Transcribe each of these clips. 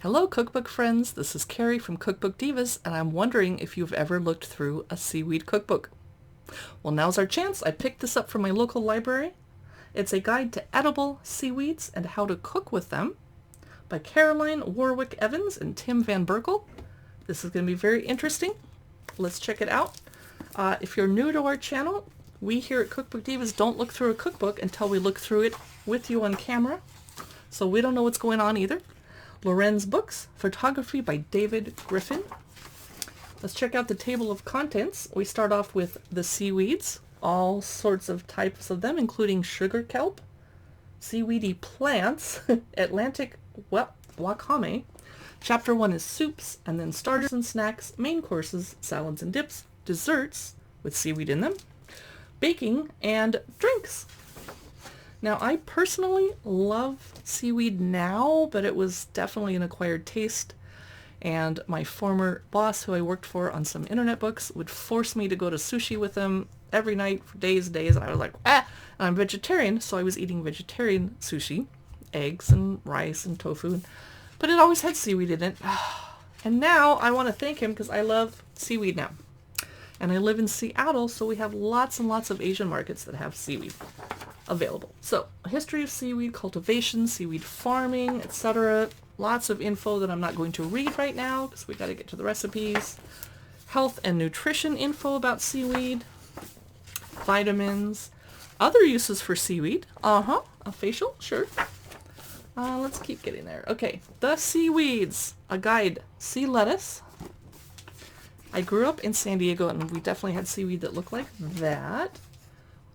Hello cookbook friends, this is Carrie from Cookbook Divas, and I'm wondering if you've ever looked through a seaweed cookbook. Well, now's our chance. I picked this up from my local library. It's a guide to edible seaweeds and how to cook with them by Caroline Warwick-Evans and Tim Van Berkel. This is going to be very interesting. Let's check it out. If you're new to our channel, we here at Cookbook Divas don't look through a cookbook until we look through it with you on camera. So we don't know what's going on either. Lorenz Books, photography by David Griffin. Let's check out the table of contents. We start off with the seaweeds, all sorts of types of them, including sugar kelp, seaweedy plants, Atlantic wakame. Chapter 1 is soups, and then starters and snacks, main courses, salads and dips, desserts with seaweed in them, baking, and drinks. Now, I personally love seaweed now, but it was definitely an acquired taste. And my former boss, who I worked for on some internet books, would force me to go to sushi with him every night for days and days. And I was like, and I'm vegetarian, so I was eating vegetarian sushi, eggs and rice and tofu. But it always had seaweed in it. And now I want to thank him because I love seaweed now. And I live in Seattle, so we have lots and lots of Asian markets that have seaweed available. So, a history of seaweed cultivation, seaweed farming, etc. Lots of info that I'm not going to read right now because we got to get to the recipes. Health and nutrition info about seaweed. Vitamins. Other uses for seaweed. A facial, sure. Let's keep getting there. Okay, the seaweeds. A guide. Sea lettuce. I grew up in San Diego and we definitely had seaweed that looked like that.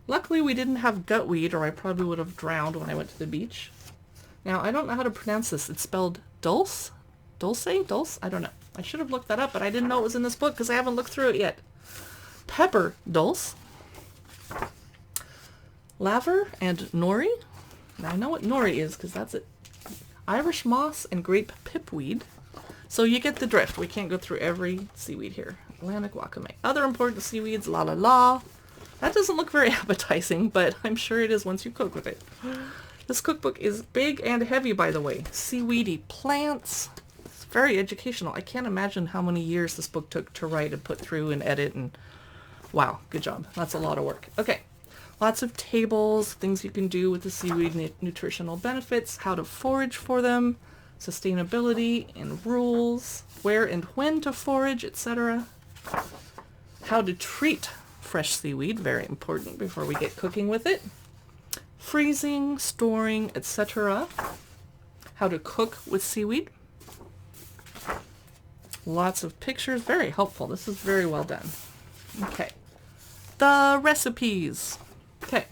Luckily we didn't have gutweed or I probably would have drowned when I went to the beach. Now I don't know how to pronounce this. It's spelled dulse? Dulce? Dulce? I don't know. I should have looked that up, but I didn't know it was in this book because I haven't looked through it yet. Pepper dulce. Laver and nori. Now I know what nori is because that's it. Irish moss and grape pipweed. So you get the drift. We can't go through every seaweed here. Atlantic wakame. Other important seaweeds, la la la. That doesn't look very appetizing, but I'm sure it is once you cook with it. This cookbook is big and heavy, by the way. Seaweedy plants. It's very educational. I can't imagine how many years this book took to write and put through and edit. And wow, good job. That's a lot of work. Okay. Lots of tables, things you can do with the seaweed, nutritional benefits, how to forage for them, sustainability and rules, where and when to forage, etc. How to treat fresh seaweed, very important before we get cooking with it. Freezing, storing, etc. How to cook with seaweed. Lots of pictures, very helpful. This is very well done. Okay. The recipes. Okay.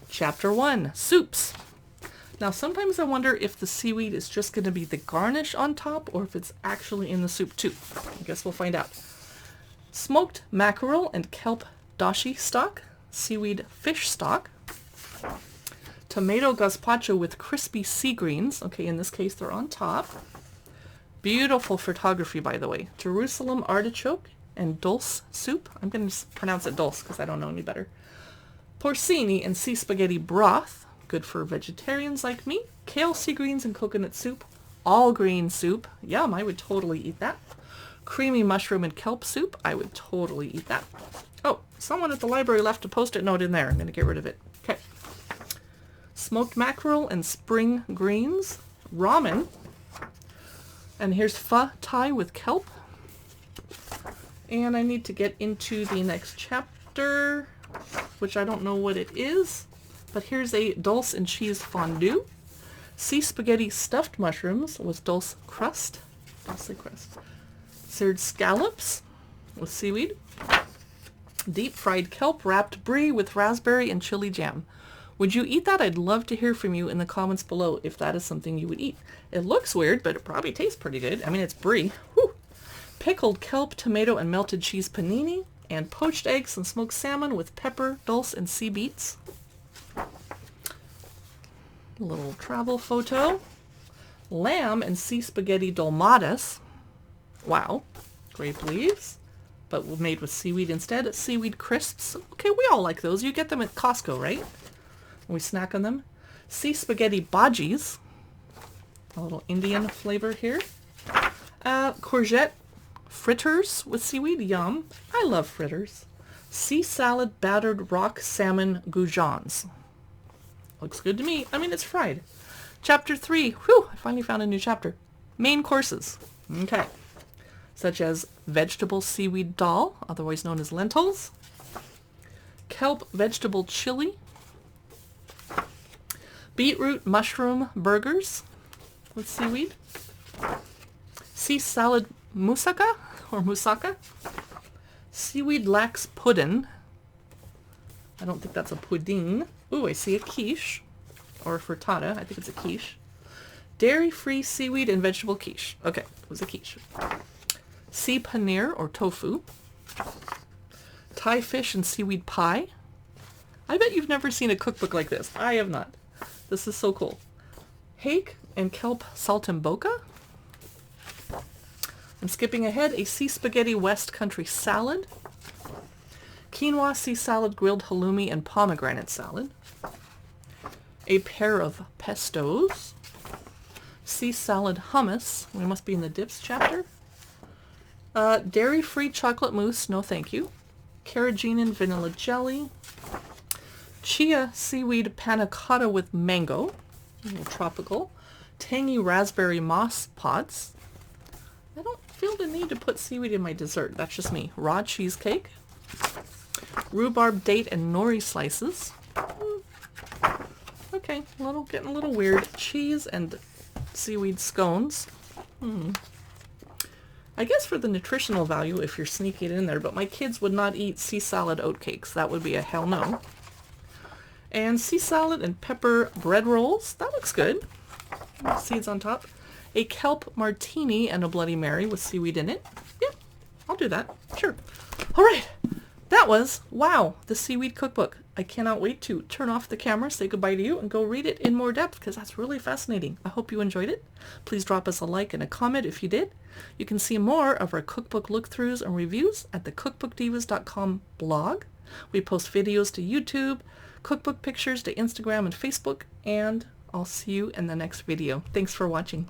Chapter 1, soups. Now sometimes I wonder if the seaweed is just going to be the garnish on top or if it's actually in the soup too. I guess we'll find out. Smoked mackerel and kelp dashi stock, seaweed fish stock, tomato gazpacho with crispy sea greens. Okay, in this case they're on top. Beautiful photography, by the way. Jerusalem artichoke and dulce soup. I'm going to pronounce it dulce because I don't know any better. Porcini and sea spaghetti broth. Good for vegetarians like me. Kale, sea greens, and coconut soup. All green soup. Yum, I would totally eat that. Creamy mushroom and kelp soup. I would totally eat that. Oh, someone at the library left a Post-it note in there. I'm going to get rid of it. Okay. Smoked mackerel and spring greens. Ramen. And here's pho thai with kelp. And I need to get into the next chapter, which I don't know what it is. But here's a dulce and cheese fondue. Sea spaghetti stuffed mushrooms with dulce crust. Dulce crust. Seared scallops with seaweed. Deep fried kelp wrapped brie with raspberry and chili jam. Would you eat that? I'd love to hear from you in the comments below if that is something you would eat. It looks weird, but it probably tastes pretty good. I mean, it's brie. Whew. Pickled kelp, tomato, and melted cheese panini. And poached eggs and smoked salmon with pepper, dulce, and sea beets. A little travel photo. Lamb and sea spaghetti dolmadas. Wow. Grape leaves, but made with seaweed instead. Seaweed crisps. Okay, we all like those. You get them at Costco, right? We snack on them. Sea spaghetti bhajis. A little Indian flavor here. Courgette fritters with seaweed. Yum. I love fritters. Sea salad battered rock salmon goujons. Looks good to me. I mean, it's fried. Chapter 3. Whew, I finally found a new chapter. Main courses. Okay. Such as vegetable seaweed dal, otherwise known as lentils. Kelp vegetable chili. Beetroot mushroom burgers with seaweed. Sea salad moussaka or moussaka. Seaweed lax pudding. I don't think that's a pudding. Ooh, I see a quiche. Or a frittata. I think it's a quiche. Dairy-free seaweed and vegetable quiche. Okay, it was a quiche. Sea paneer or tofu. Thai fish and seaweed pie. I bet you've never seen a cookbook like this. I have not. This is so cool. Hake and kelp saltimbocca. I'm skipping ahead. A sea spaghetti West Country salad. Quinoa sea salad grilled halloumi and pomegranate salad. A pair of pestos. Sea salad hummus. We must be in the dips chapter. Dairy-free chocolate mousse. No thank you. Carrageenan vanilla jelly. Chia seaweed panna cotta with mango. A little tropical. Tangy raspberry moss pods. I don't feel the need to put seaweed in my dessert. That's just me. Raw cheesecake. Rhubarb date and nori slices. Okay, getting a little weird. Cheese and seaweed scones. I guess for the nutritional value if you're sneaking it in there, but my kids would not eat sea salad oatcakes. That would be a hell no. And sea salad and pepper bread rolls. That looks good. Seeds on top. A kelp martini and a Bloody Mary with seaweed in it. Yeah, I'll do that. Sure. All right. That was, wow, the Seaweed Cookbook. I cannot wait to turn off the camera, say goodbye to you, and go read it in more depth because that's really fascinating. I hope you enjoyed it. Please drop us a like and a comment if you did. You can see more of our cookbook look-throughs and reviews at the cookbookdivas.com blog. We post videos to YouTube, cookbook pictures to Instagram and Facebook, and I'll see you in the next video. Thanks for watching.